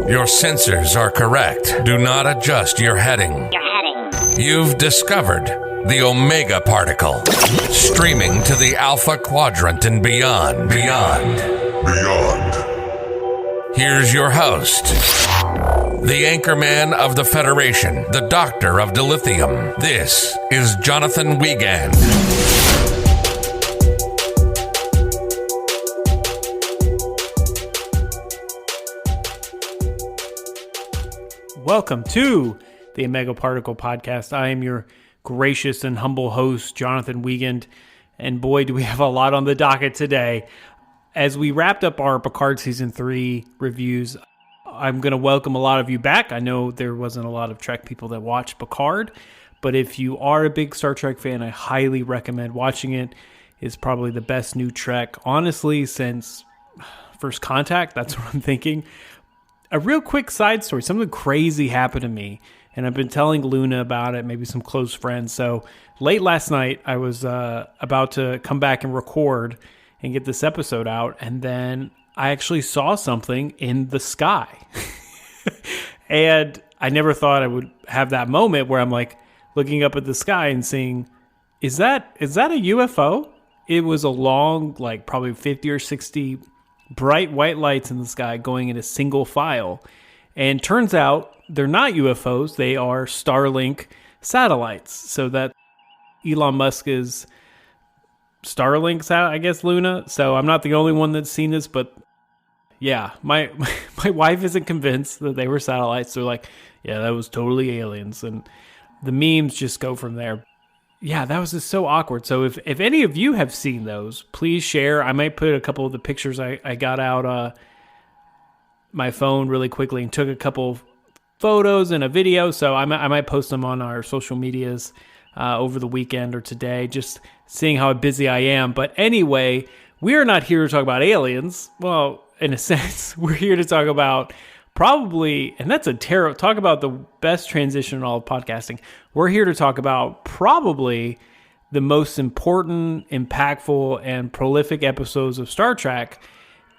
Your sensors are correct. Do not adjust your heading. You've discovered the Omega Particle, streaming to the Alpha Quadrant and beyond. Here's your host, the anchorman of the Federation, the Doctor of Dilithium. This is Jonathan Wiegand. Welcome to the Omega Particle Podcast. I am your gracious and humble host, Jonathan Wiegand, and boy, do we have a lot on the docket today. As we wrapped up our Picard Season 3 reviews, I'm going to welcome a lot of you back. I know there wasn't a lot of Trek people that watched Picard, but if you are a big Star Trek fan, I highly recommend watching it. It's probably the best new Trek, honestly, since First Contact. That's what I'm thinking. A real quick side story. Something crazy happened to me, and I've been telling Luna about it, maybe some close friends. So late last night, I was about to come back and record and get this episode out, and then I actually saw something in the sky. And I never thought I would have that moment where I'm like looking up at the sky and seeing, is that a UFO? It was a long, like probably 50 or 60 bright white lights in the sky going in a single file. And turns out they're not UFOs, they are Starlink satellites. So that Elon Musk is Starlink's out, I guess, Luna. So I'm not the only one that's seen this, but yeah, my wife isn't convinced that they were satellites. They're like, yeah, that was totally aliens. And the memes just go from there. Yeah, that was just so awkward. So if any of you have seen those, please share. I might put a couple of the pictures I got out my phone really quickly and took a couple photos and a video. So I might post them on our social medias over the weekend or today, just seeing how busy I am. But anyway, we are not here to talk about aliens. Well, in a sense, we're here to talk about probably, and that's talk about the best transition in all of podcasting. We're here to talk about probably the most important, impactful, and prolific episodes of Star Trek.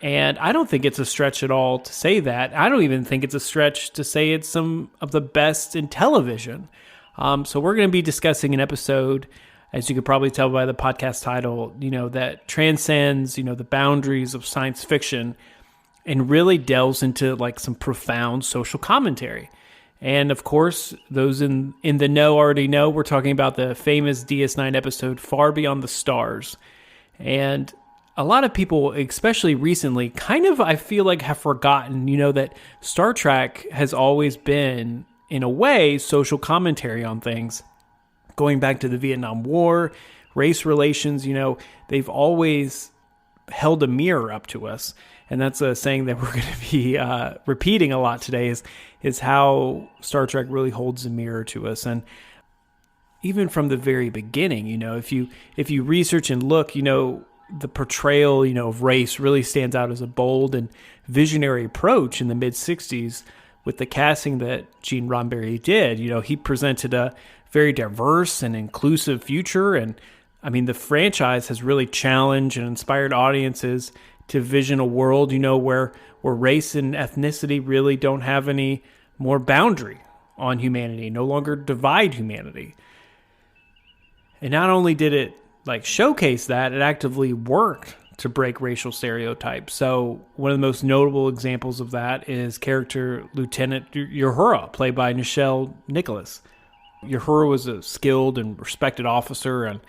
And I don't think it's a stretch at all to say that. I don't even think it's a stretch to say it's some of the best in television. So we're going to be discussing an episode, as you could probably tell by the podcast title, that transcends, the boundaries of science fiction and really delves into like some profound social commentary. And of course, those in the know already know we're talking about the famous DS9 episode, Far Beyond the Stars. And a lot of people, especially recently, kind of, I feel like, have forgotten, that Star Trek has always been, in a way, social commentary on things. Going back to the Vietnam War, race relations, they've always held a mirror up to us. And that's a saying that we're going to be repeating a lot today is how Star Trek really holds a mirror to us. And even from the very beginning, if you research and look, the portrayal, of race really stands out as a bold and visionary approach in the mid-'60s with the casting that Gene Roddenberry did. He presented a very diverse and inclusive future. And I mean, the franchise has really challenged and inspired audiences to vision a world, where race and ethnicity really don't have any more boundary on humanity, no longer divide humanity. And not only did it showcase that, it actively worked to break racial stereotypes. So one of the most notable examples of that is character Lieutenant Uhura, played by Nichelle Nicholas. Uhura was a skilled and respected officer and,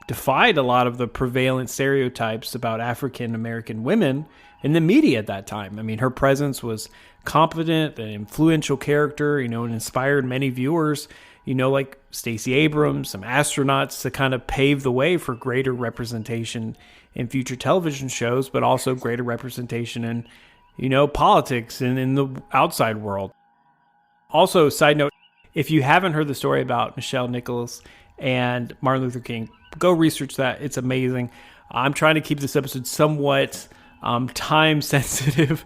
defied a lot of the prevalent stereotypes about African American women in the media at that time. I mean, her presence was competent and influential character, and inspired many viewers, like Stacey Abrams, some astronauts, to kind of pave the way for greater representation in future television shows, but also greater representation in, politics and in the outside world. Also, side note, if you haven't heard the story about Nichelle Nicholas and Martin Luther King, go research that. It's amazing. I'm trying to keep this episode somewhat time sensitive,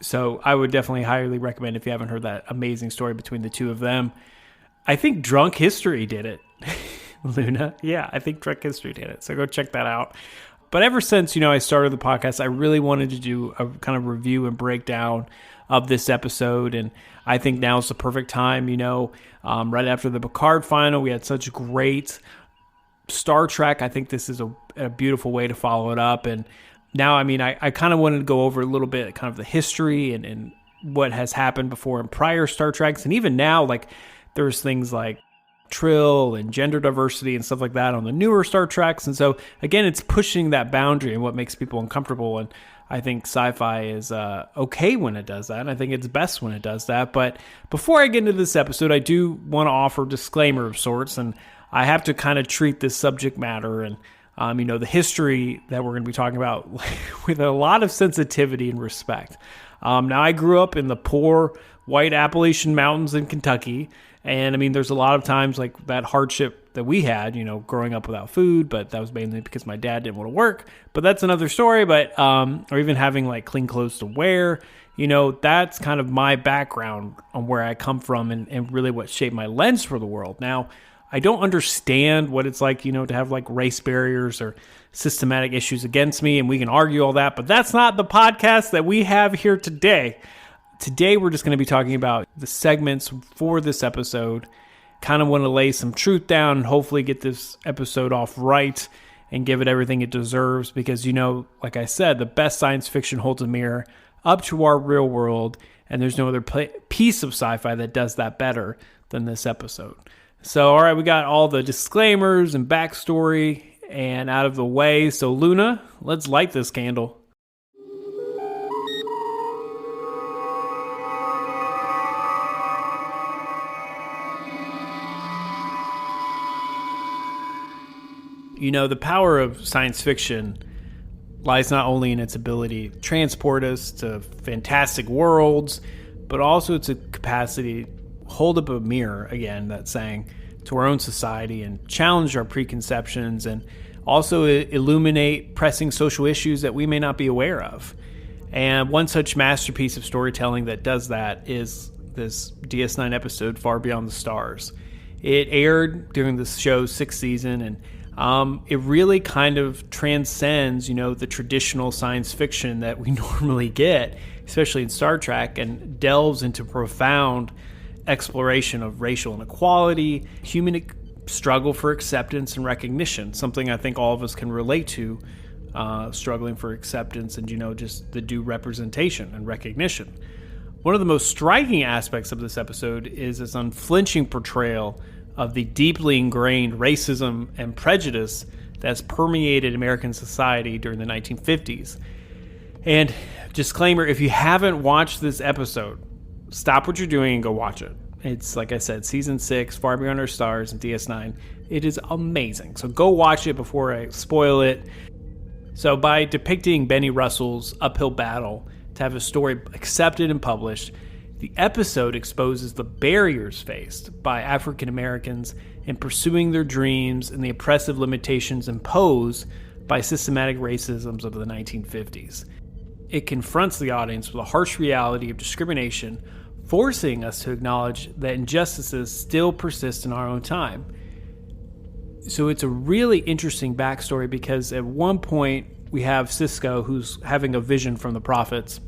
so I would definitely highly recommend if you haven't heard that amazing story between the two of them. I think Drunk History did it. Luna. Yeah, I think Drunk History did it. So go check that out. But ever since, I started the podcast, I really wanted to do a kind of review and breakdown of this episode. And I think now is the perfect time, right after the Picard final, we had such great Star Trek. I think this is a beautiful way to follow it up. And now, I kind of wanted to go over a little bit kind of the history and what has happened before in prior Star Treks. And even now, like, there's things like Trill and gender diversity and stuff like that on the newer Star Treks. And so, again, it's pushing that boundary and what makes people uncomfortable. And I think sci-fi is okay when it does that. And I think it's best when it does that. But before I get into this episode, I do want to offer a disclaimer of sorts. And I have to kind of treat this subject matter and the history that we're going to be talking about with a lot of sensitivity and respect. Now, I grew up in the poor white Appalachian Mountains in Kentucky, and there's a lot of times like that hardship that we had, growing up without food, but that was mainly because my dad didn't want to work. But that's another story. But or even having like clean clothes to wear, that's kind of my background on where I come from and really what shaped my lens for the world. Now, I don't understand what it's like, to have like race barriers or systematic issues against me, and we can argue all that, but that's not the podcast that we have here today. Today, we're just going to be talking about the segments for this episode. Kind of want to lay some truth down and hopefully get this episode off right and give it everything it deserves because, like I said, the best science fiction holds a mirror up to our real world, and there's no other piece of sci-fi that does that better than this episode. So, all right, we got all the disclaimers and backstory and out of the way. So, Luna, let's light this candle. The power of science fiction lies not only in its ability to transport us to fantastic worlds, but also its capacity to hold up a mirror, again, that's saying, to our own society and challenge our preconceptions and also illuminate pressing social issues that we may not be aware of. And one such masterpiece of storytelling that does that is this DS9 episode, Far Beyond the Stars. It aired during the show's 6th season, and it really kind of transcends, the traditional science fiction that we normally get, especially in Star Trek, and delves into profound exploration of racial inequality, human struggle for acceptance and recognition, something I think all of us can relate to, struggling for acceptance and, just the due representation and recognition. One of the most striking aspects of this episode is its unflinching portrayal of the deeply ingrained racism and prejudice that's permeated American society during the 1950s. And disclaimer, if you haven't watched this episode, stop what you're doing and go watch it. It's, like I said, Season 6, Far Beyond Our Stars, and DS9. It is amazing. So go watch it before I spoil it. So by depicting Benny Russell's uphill battle to have his story accepted and published, the episode exposes the barriers faced by African Americans in pursuing their dreams and the oppressive limitations imposed by systematic racisms of the 1950s. It confronts the audience with a harsh reality of discrimination, forcing us to acknowledge that injustices still persist in our own time. So it's a really interesting backstory because at one point we have Cisco who's having a vision from the prophets,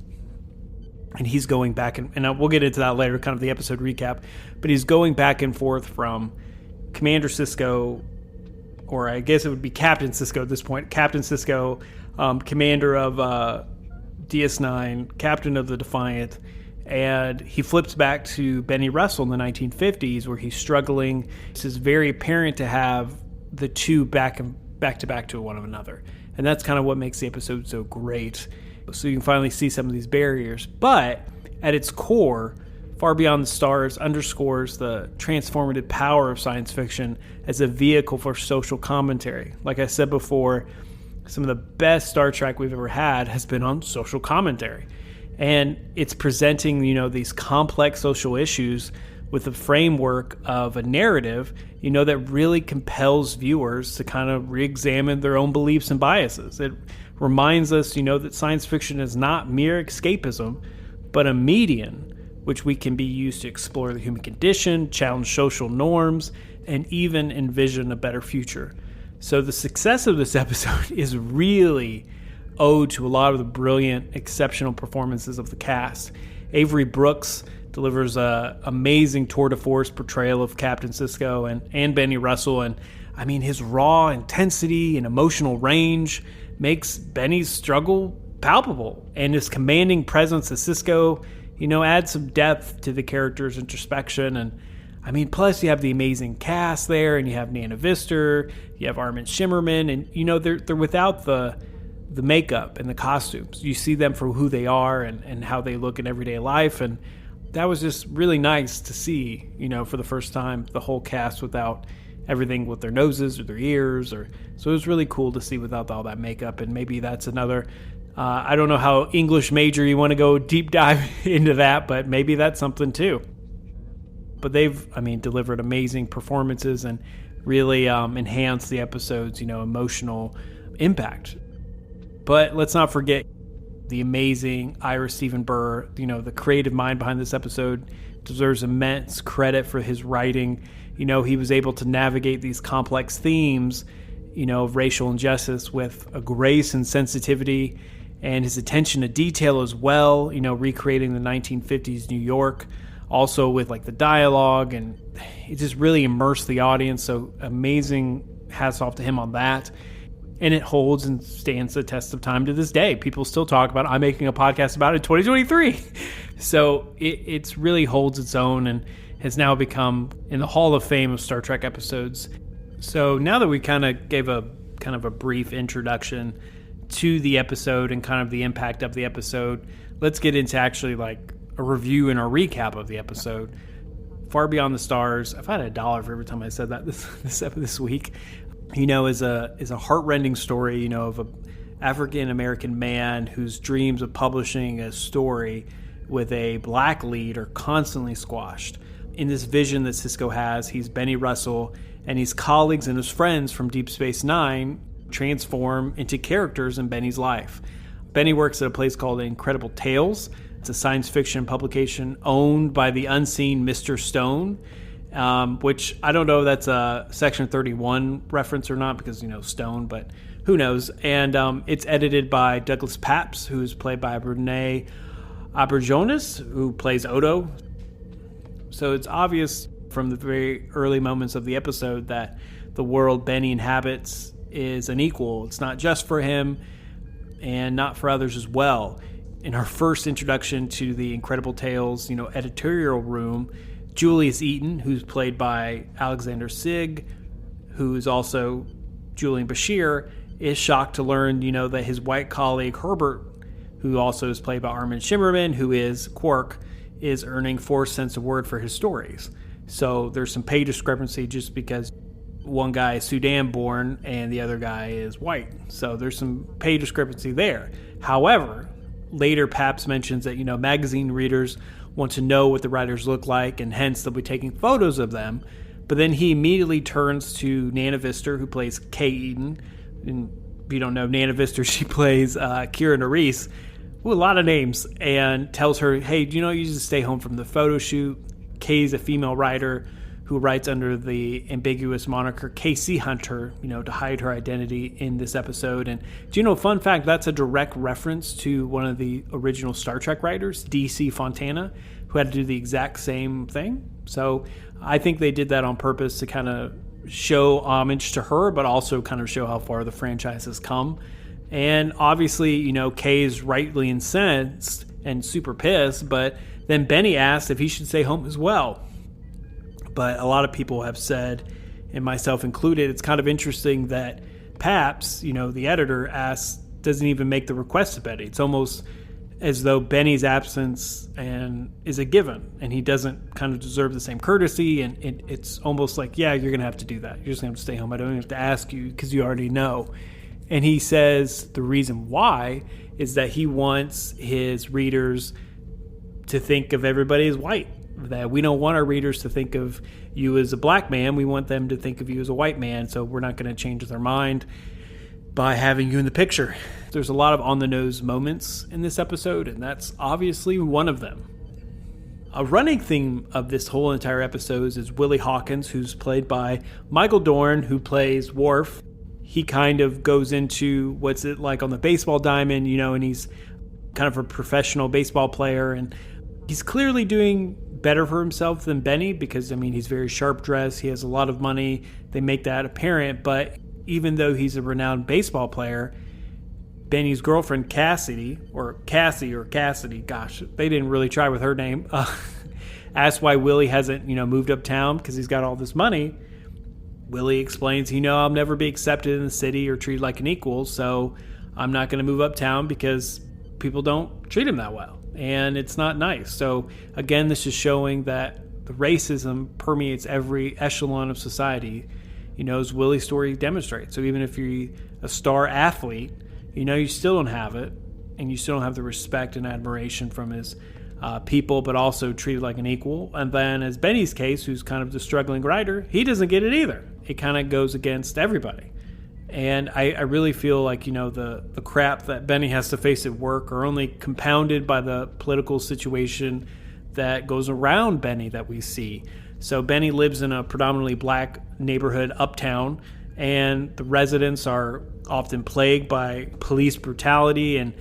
and he's going back and we'll get into that later, kind of the episode recap, but he's going back and forth from Commander Cisco, or I guess it would be Captain Cisco at this point, Captain Cisco, commander of DS9, captain of the Defiant, and he flips back to Benny Russell in the 1950s where he's struggling. This is very apparent to have the two back to back to one another, and that's kind of what makes the episode so great. So you can finally see some of these barriers, but at its core, Far Beyond the Stars underscores the transformative power of science fiction as a vehicle for social commentary. Like I said before, some of the best Star Trek we've ever had has been on social commentary. And it's presenting, these complex social issues with a framework of a narrative, that really compels viewers to kind of re-examine their own beliefs and biases. It reminds us, that science fiction is not mere escapism, but a medium which we can be used to explore the human condition, challenge social norms, and even envision a better future. So the success of this episode is really owed to a lot of the brilliant, exceptional performances of the cast. Avery Brooks delivers a amazing tour de force portrayal of Captain Sisko and Benny Russell. And I mean, his raw intensity and emotional range makes Benny's struggle palpable. And his commanding presence as Sisko, adds some depth to the character's introspection. And I mean, plus you have the amazing cast there, and you have Nana Vister, you have Armin Shimmerman, and they're without the makeup and the costumes. You see them for who they are and how they look in everyday life. And that was just really nice to see, for the first time, the whole cast without everything with their noses or their ears. So it was really cool to see without all that makeup. And maybe that's another, I don't know how English major you want to go deep dive into that, but maybe that's something too. But they've, delivered amazing performances and really enhanced the episode's, emotional impact. But let's not forget the amazing Ira Stephen Burr, the creative mind behind this episode, deserves immense credit for his writing. He was able to navigate these complex themes, of racial injustice with a grace and sensitivity, and his attention to detail as well, recreating the 1950s New York, also with like the dialogue, and it just really immersed the audience. So amazing, hats off to him on that. And it holds and stands the test of time to this day. People still talk about it. I'm making a podcast about it in 2023. So it's really holds its own and has now become in the Hall of Fame of Star Trek episodes. So now that we kind of gave a brief introduction to the episode and kind of the impact of the episode, let's get into actually like a review and a recap of the episode. Far Beyond the Stars. I've had $1 for every time I said that this week. Is a heartrending story, of a African American man whose dreams of publishing a story with a black lead are constantly squashed. In this vision that Sisko has, he's Benny Russell, and his colleagues and his friends from Deep Space Nine transform into characters in Benny's life. Benny works at a place called Incredible Tales. It's a science fiction publication owned by the unseen Mr. Stone, which I don't know if that's a Section 31 reference or not, because, Stone, but who knows. And it's edited by Douglas Papps, who's played by Brene Auberjonois, who plays Odo. So it's obvious from the very early moments of the episode that the world Benny inhabits is unequal. It's not just for him and not for others as well. In our first introduction to the Incredible Tales, editorial room, Julius Eaton, who's played by Alexander Sigg, who is also Julian Bashir, is shocked to learn, that his white colleague Herbert, who also is played by Armin Shimmerman, who is Quark, is earning 4 cents a word for his stories. So there's some pay discrepancy just because one guy is Sudan born and the other guy is white. So there's some pay discrepancy there. However, later Papps mentions that, magazine readers want to know what the writers look like, and hence they'll be taking photos of them. But then he immediately turns to Nana Vister, who plays Kay Eaton. And if you don't know Nana Vister, she plays Kira Nerys. Ooh, a lot of names. And tells her, hey, you just stay home from the photo shoot. Kay's a female writer who writes under the ambiguous moniker KC Hunter, to hide her identity in this episode. And fun fact, that's a direct reference to one of the original Star Trek writers, D.C. Fontana, who had to do the exact same thing. So I think they did that on purpose to kind of show homage to her, but also kind of show how far the franchise has come. And obviously, Kay is rightly incensed and super pissed, but then Benny asked if he should stay home as well. But a lot of people have said, and myself included, it's kind of interesting that Papps, the editor, doesn't even make the request to Benny. It's almost as though Benny's absence is a given, and he doesn't kind of deserve the same courtesy. And it's almost like, yeah, you're going to have to do that. You're just going to have to stay home. I don't even have to ask you because you already know. And he says the reason why is that he wants his readers to think of everybody as white. That we don't want our readers to think of you as a black man. We want them to think of you as a white man. So we're not going to change their mind by having you in the picture. There's a lot of on-the-nose moments in this episode, and that's obviously one of them. A running theme of this whole entire episode is Willie Hawkins, who's played by Michael Dorn, who plays Worf. he kind of goes into what's it like on the baseball diamond, and he's kind of a professional baseball player, and he's clearly doing better for himself than Benny because, he's very sharp dressed. He has a lot of money. They make that apparent. But even though he's a renowned baseball player, Benny's girlfriend, Cassie, gosh, they didn't really try with her name, asked why Willie hasn't, moved uptown because he's got all this money. Willie explains, I'll never be accepted in the city or treated like an equal, so I'm not going to move uptown because people don't treat him that well, and it's not nice. So again, this is showing that the racism permeates every echelon of society, as Willie's story demonstrates. So even if you're a star athlete, you still don't have it, and you still don't have the respect and admiration from his people, but also treated like an equal. And then as Benny's case, who's kind of the struggling writer, he doesn't get it either. It kind of goes against everybody. And I really feel like, the crap that Benny has to face at work are only compounded by the political situation that goes around Benny that we see. So Benny lives in a predominantly black neighborhood uptown, and the residents are often plagued by police brutality and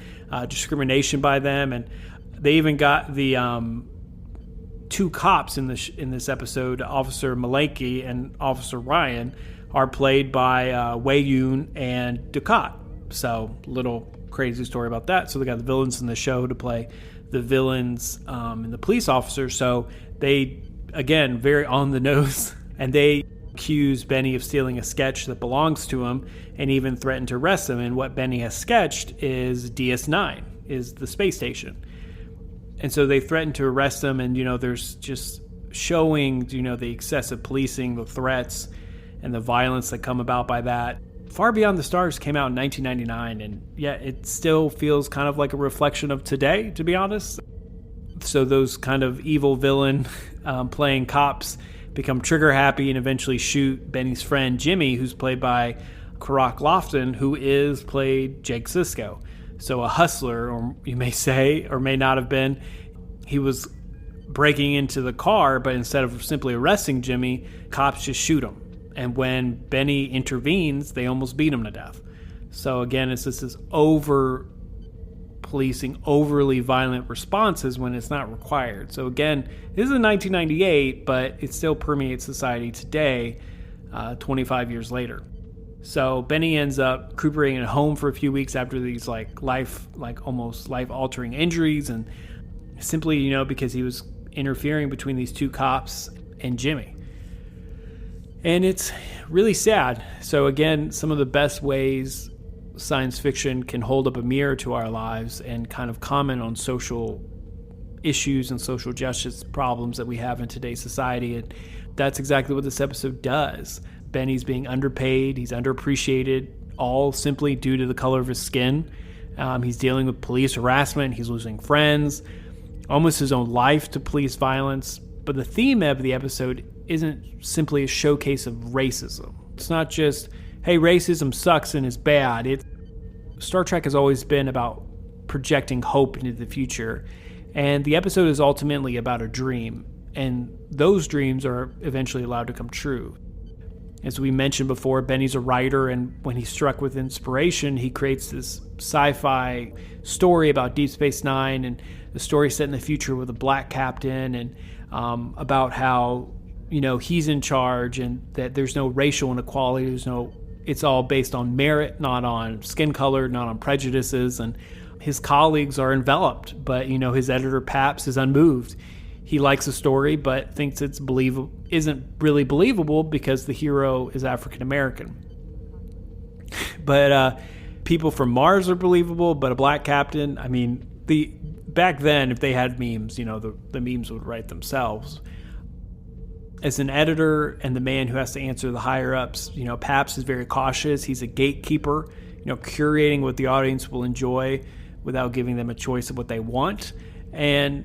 discrimination by them. And they even got the two cops in this episode, Officer Malenki and Officer Ryan, are played by Wei Yun and Ducat. So, little crazy story about that. So they got the villains in the show to play the villains and the police officers. So they, again, very on the nose, and they accuse Benny of stealing a sketch that belongs to him and even threaten to arrest him. And what Benny has sketched is DS9, is the space station. And so they threaten to arrest him, and, there's just showing, the excessive policing, the threats, and the violence that come about by that. Far Beyond the Stars came out in 1999, and yet it still feels kind of like a reflection of today, to be honest. So those kind of evil villain playing cops become trigger happy and eventually shoot Benny's friend Jimmy, who's played by Karak Lofton, who is played Jake Sisko. So a hustler, or you may say, or may not have been. He was breaking into the car, but instead of simply arresting Jimmy, cops just shoot him. And when Benny intervenes, they almost beat him to death. So again, it's just this over-policing, overly violent responses when it's not required. So again, this is in 1998, but it still permeates society today, 25 years later. So Benny ends up recuperating at home for a few weeks after these almost life-altering injuries, and simply, because he was interfering between these two cops and Jimmy. And it's really sad. So again, some of the best ways science fiction can hold up a mirror to our lives and kind of comment on social issues and social justice problems that we have in today's society. And that's exactly what this episode does. Benny's being underpaid. He's underappreciated, all simply due to the color of his skin. He's dealing with police harassment. He's losing friends, almost his own life to police violence. But the theme of the episode isn't simply a showcase of racism. It's not just, hey, racism sucks and is bad. Star Trek has always been about projecting hope into the future. And the episode is ultimately about a dream. And those dreams are eventually allowed to come true. As we mentioned before, Benny's a writer, and when he's struck with inspiration, he creates this sci-fi story about Deep Space Nine, and the story set in the future with a black captain, and about how, he's in charge, and that there's no racial inequality. It's all based on merit, not on skin color, not on prejudices, and his colleagues are enveloped, but his editor Paps is unmoved. He likes the story, but thinks isn't really believable because the hero is African American. But people from Mars are believable, but a black captain, back then, if they had memes, the memes would write themselves. As an editor and the man who has to answer the higher ups, Paps is very cautious. He's a gatekeeper, curating what the audience will enjoy without giving them a choice of what they want. And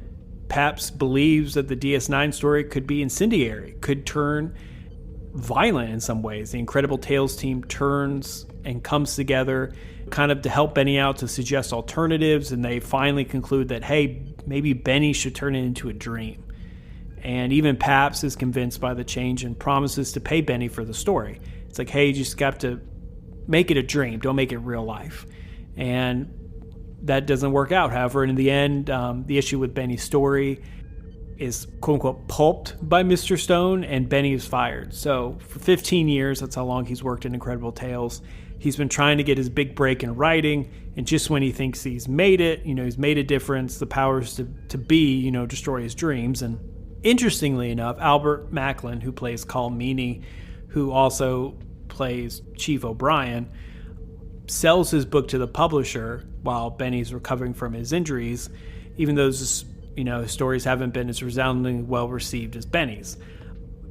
Paps believes that the DS9 story could be incendiary, could turn violent in some ways. The Incredible Tales team turns and comes together kind of to help Benny out, to suggest alternatives, and they finally conclude that, hey, maybe Benny should turn it into a dream. And even Paps is convinced by the change and promises to pay Benny for the story. It's like, hey, you just got to make it a dream. Don't make it real life. And that doesn't work out. However, in the end, the issue with Benny's story is quote-unquote pulped by Mr. Stone, and Benny is fired. So for 15 years, that's how long he's worked in Incredible Tales, he's been trying to get his big break in writing, and just when he thinks he's made it, he's made a difference, the powers to be, destroy his dreams. And interestingly enough, Albert Macklin, who plays Col Meany, who also plays Chief O'Brien, sells his book to the publisher while Benny's recovering from his injuries, even though his stories haven't been as resoundingly well received as Benny's.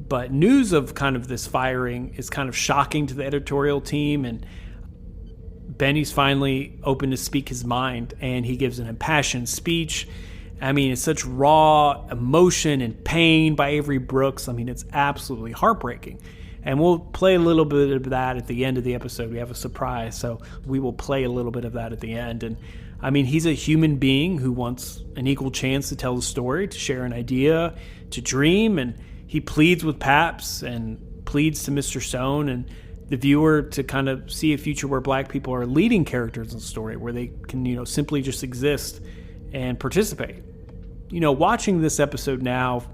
But news of kind of this firing is kind of shocking to the editorial team, and Benny's finally open to speak his mind, and he gives an impassioned speech. I mean, it's such raw emotion and pain by Avery Brooks. I mean, it's absolutely heartbreaking. And we'll play a little bit of that at the end of the episode. We have a surprise, so we will play a little bit of that at the end. And I mean, he's a human being who wants an equal chance to tell the story, to share an idea, to dream. And he pleads with Paps and pleads to Mr. Stone and the viewer to kind of see a future where black people are leading characters in the story, where they can, simply just exist and participate. Watching this episode now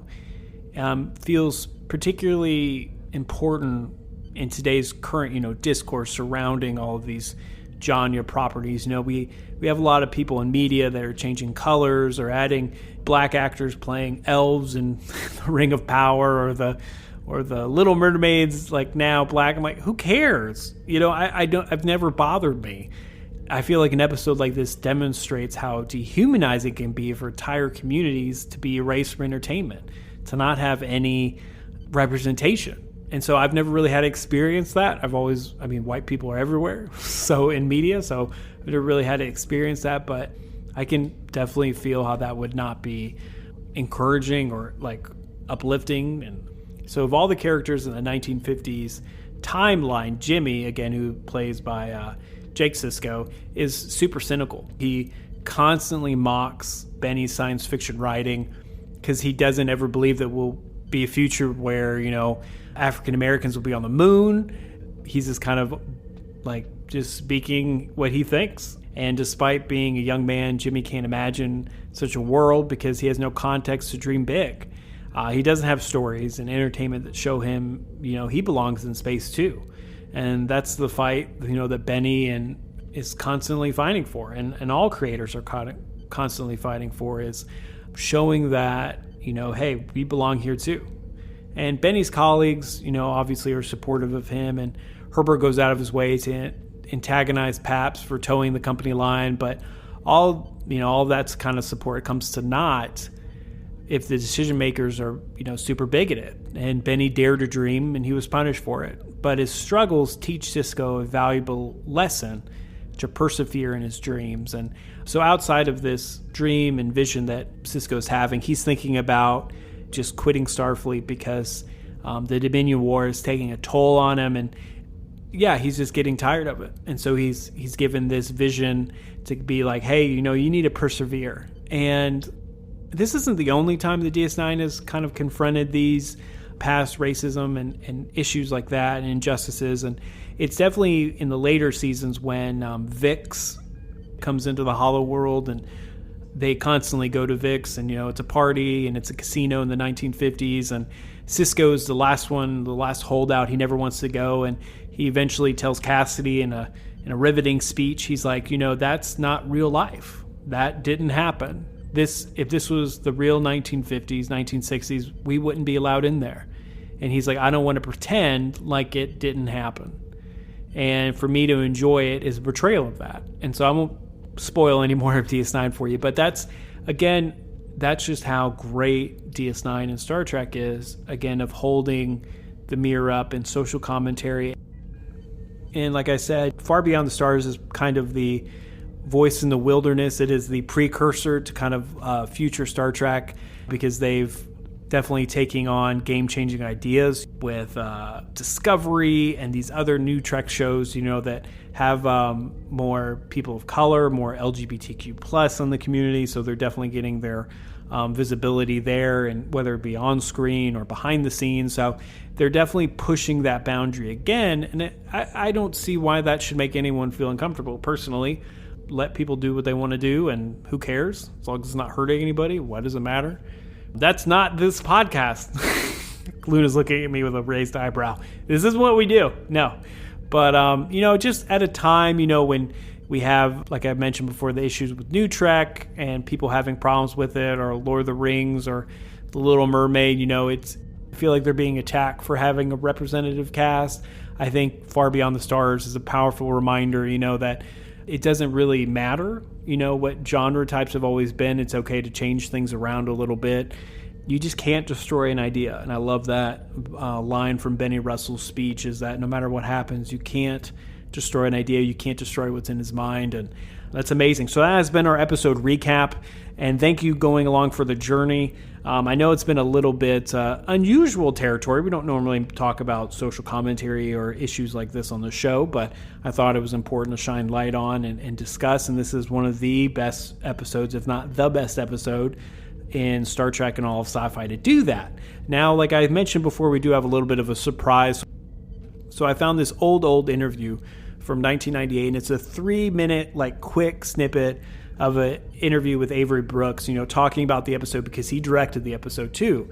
feels particularly important in today's current, discourse surrounding all of these genre properties. We have a lot of people in media that are changing colors or adding black actors playing elves in the Ring of Power, or the Little Mermaids, like now black. I'm like, who cares? I've never bothered me. I feel like an episode like this demonstrates how dehumanizing it can be for entire communities to be erased from entertainment, to not have any representation. And so I've never really had to experience that. White people are everywhere, so in media, so I've never really had to experience that, but I can definitely feel how that would not be encouraging or like uplifting. And so of all the characters in the 1950s timeline, Jimmy, again, who plays by Jake Sisko, is super cynical. He constantly mocks Benny's science fiction writing because he doesn't ever believe that we'll be a future where, African Americans will be on the moon. He's just kind of like just speaking what he thinks. And despite being a young man, Jimmy can't imagine such a world because he has no context to dream big. He doesn't have stories and entertainment that show him, he belongs in space too. And that's the fight, that Benny is constantly fighting for. And all creators are constantly fighting for, is showing that, hey, we belong here too. And Benny's colleagues, obviously are supportive of him, and Herbert goes out of his way to antagonize Paps for towing the company line, but all that's kind of support comes to naught if the decision makers are, super bigoted. And Benny dared to dream, and he was punished for it. But his struggles teach Sisko a valuable lesson to persevere in his dreams. And so outside of this dream and vision that Sisko's having, he's thinking about just quitting Starfleet because the Dominion War is taking a toll on him, and he's just getting tired of it. And so he's given this vision to be like, hey, you need to persevere. And this isn't the only time the DS9 has kind of confronted these past racism and issues like that and injustices. And it's definitely in the later seasons when Vix comes into the Hollow World, and they constantly go to Vix, and it's a party and it's a casino in the 1950s, and Sisko's the last holdout. He never wants to go, and he eventually tells Cassidy in a riveting speech, he's like, that's not real life. That didn't happen. If this was the real 1950s, 1960s, we wouldn't be allowed in there. And he's like, I don't want to pretend like it didn't happen. And for me to enjoy it is a betrayal of that. And so I won't spoil any more of DS9 for you, but that's just how great DS9 and Star Trek is, again, of holding the mirror up in social commentary. And like I said, Far Beyond the Stars is kind of the voice in the wilderness. It is the precursor to kind of future Star Trek, because they've definitely taking on game-changing ideas with Discovery and these other new Trek shows, that have more people of color, more LGBTQ plus in the community. So they're definitely getting their visibility there, and whether it be on screen or behind the scenes. So they're definitely pushing that boundary again. And I don't see why that should make anyone feel uncomfortable. Personally, let people do what they want to do, and who cares? As long as it's not hurting anybody, what does it matter? That's not this podcast. Luna's looking at me with a raised eyebrow. This is what we do. No. But, just at a time, when we have, like I mentioned before, the issues with New Trek and people having problems with it, or Lord of the Rings or The Little Mermaid, I feel like they're being attacked for having a representative cast. I think Far Beyond the Stars is a powerful reminder, that it doesn't really matter, what genre types have always been. It's okay to change things around a little bit. You just can't destroy an idea. And I love that line from Benny Russell's speech, is that no matter what happens, you can't destroy an idea. You can't destroy what's in his mind. And that's amazing. So that has been our episode recap. And thank you going along for the journey. I know it's been a little bit unusual territory. We don't normally talk about social commentary or issues like this on the show, but I thought it was important to shine light on and discuss. And this is one of the best episodes, if not the best episode, in Star Trek and all of sci-fi to do that. Now, like I mentioned before, we do have a little bit of a surprise. So I found this old interview from 1998, and it's a 3-minute, quick snippet of an interview with Avery Brooks, talking about the episode, because he directed the episode too.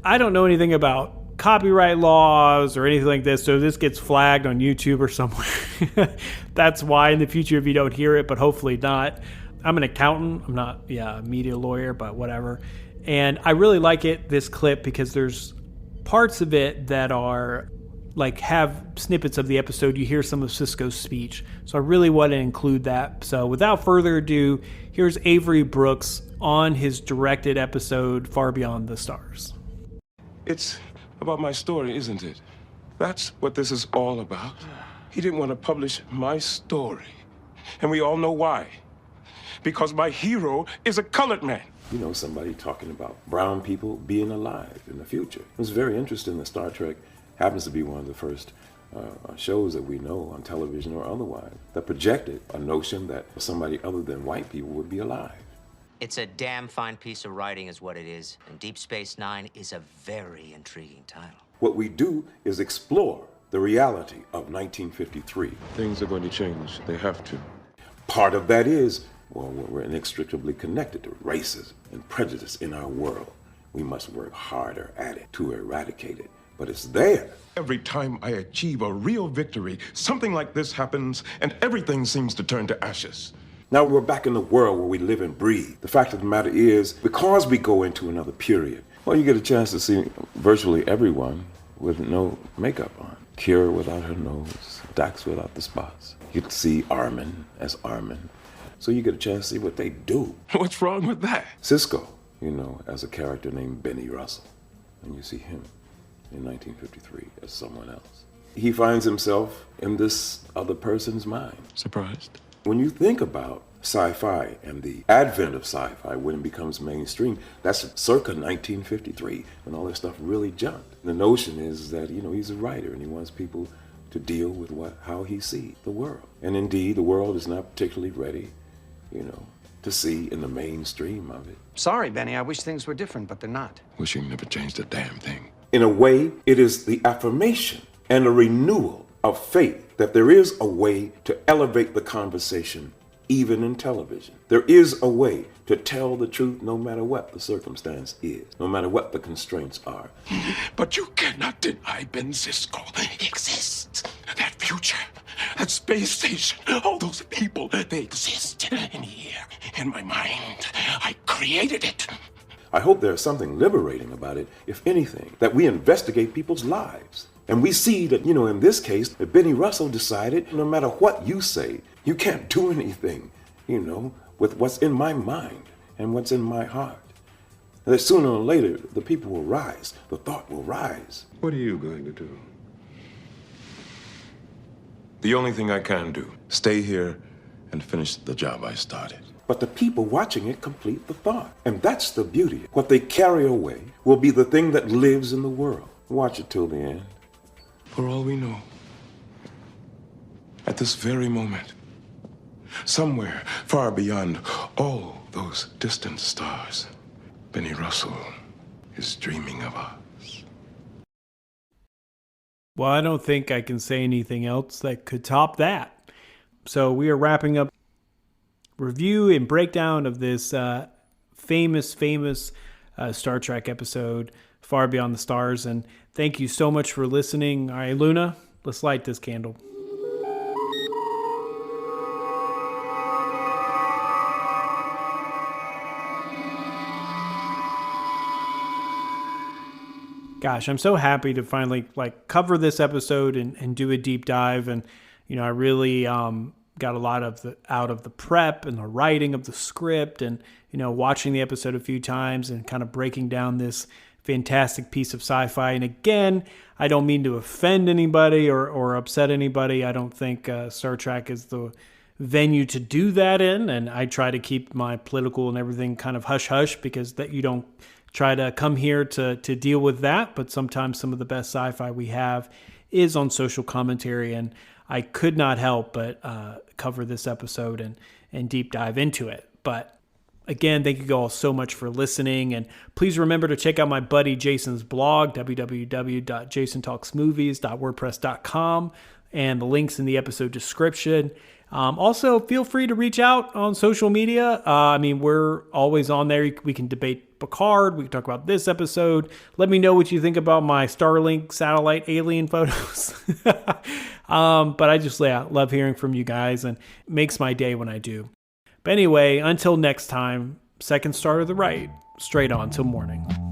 I don't know anything about copyright laws or anything like this, so this gets flagged on YouTube or somewhere. That's why in the future, if you don't hear it, but hopefully not. I'm an accountant. I'm not a media lawyer, but whatever. And I really like this clip, because there's parts of it that are have snippets of the episode. You hear some of Sisko's speech. So I really want to include that. So without further ado, here's Avery Brooks on his directed episode, Far Beyond the Stars. It's about my story, isn't it? That's what this is all about. He didn't want to publish my story. And we all know why. Because my hero is a colored man. Somebody talking about brown people being alive in the future. It was very interesting that Star Trek happens to be one of the first shows that we know on television or otherwise that projected a notion that somebody other than white people would be alive. It's a damn fine piece of writing is what it is. And Deep Space Nine is a very intriguing title. What we do is explore the reality of 1953. Things are going to change. They have to. Part of that is, we're inextricably connected to racism and prejudice in our world. We must work harder at it to eradicate it. But it's there. Every time I achieve a real victory, something like this happens, and everything seems to turn to ashes. Now we're back in the world where we live and breathe. The fact of the matter is, because we go into another period, you get a chance to see virtually everyone with no makeup on. Kira without her nose, Dax without the spots. You get to see Armin as Armin. So you get a chance to see what they do. What's wrong with that? Sisko, as a character named Benny Russell. And you see him in 1953 as someone else. He finds himself in this other person's mind. Surprised? When you think about sci-fi and the advent of sci-fi, when it becomes mainstream, that's circa 1953, when all this stuff really jumped. The notion is that, he's a writer and he wants people to deal with how he sees the world. And indeed, the world is not particularly ready, to see in the mainstream of it. Sorry, Benny, I wish things were different, but they're not. Wishing never changed a damn thing. In a way, it is the affirmation and a renewal of faith that there is a way to elevate the conversation, even in television. There is a way to tell the truth no matter what the circumstance is, no matter what the constraints are. But you cannot deny Ben Sisko exists. That future, that space station, all those people, they exist in here, in my mind. I created it. I hope there's something liberating about it, if anything, that we investigate people's lives. And we see that, in this case, that Benny Russell decided no matter what you say, you can't do anything, with what's in my mind and what's in my heart. And that sooner or later, the people will rise, the thought will rise. What are you going to do? The only thing I can do, stay here and finish the job I started. but the people watching it complete the thought. And that's the beauty. What they carry away will be the thing that lives in the world. Watch it till the end. For all we know, at this very moment, somewhere far beyond all those distant stars, Benny Russell is dreaming of us. Well, I don't think I can say anything else that could top that. So we are wrapping up review and breakdown of this famous Star Trek episode, Far Beyond the Stars. And thank you so much for listening. All right, Luna, let's light this candle. Gosh, I'm so happy to finally cover this episode and do a deep dive. And, I really got a lot out of the prep and the writing of the script and, watching the episode a few times and kind of breaking down this fantastic piece of sci-fi. And again, I don't mean to offend anybody or upset anybody. I don't think Star Trek is the venue to do that in. And I try to keep my political and everything kind of hush-hush because that you don't try to come here to deal with that. But sometimes some of the best sci-fi we have is on social commentary. And I could not help but cover this episode and deep dive into it. But again, thank you all so much for listening. And please remember to check out my buddy Jason's blog, www.jasontalksmovies.wordpress.com, and the links in the episode description. Also, feel free to reach out on social media. We're always on there. We can debate Picard. We can talk about this episode. Let me know what you think about my Starlink satellite alien photos. But I just love hearing from you guys, and it makes my day when I do. But anyway, until next time, second star to the right, straight on till morning.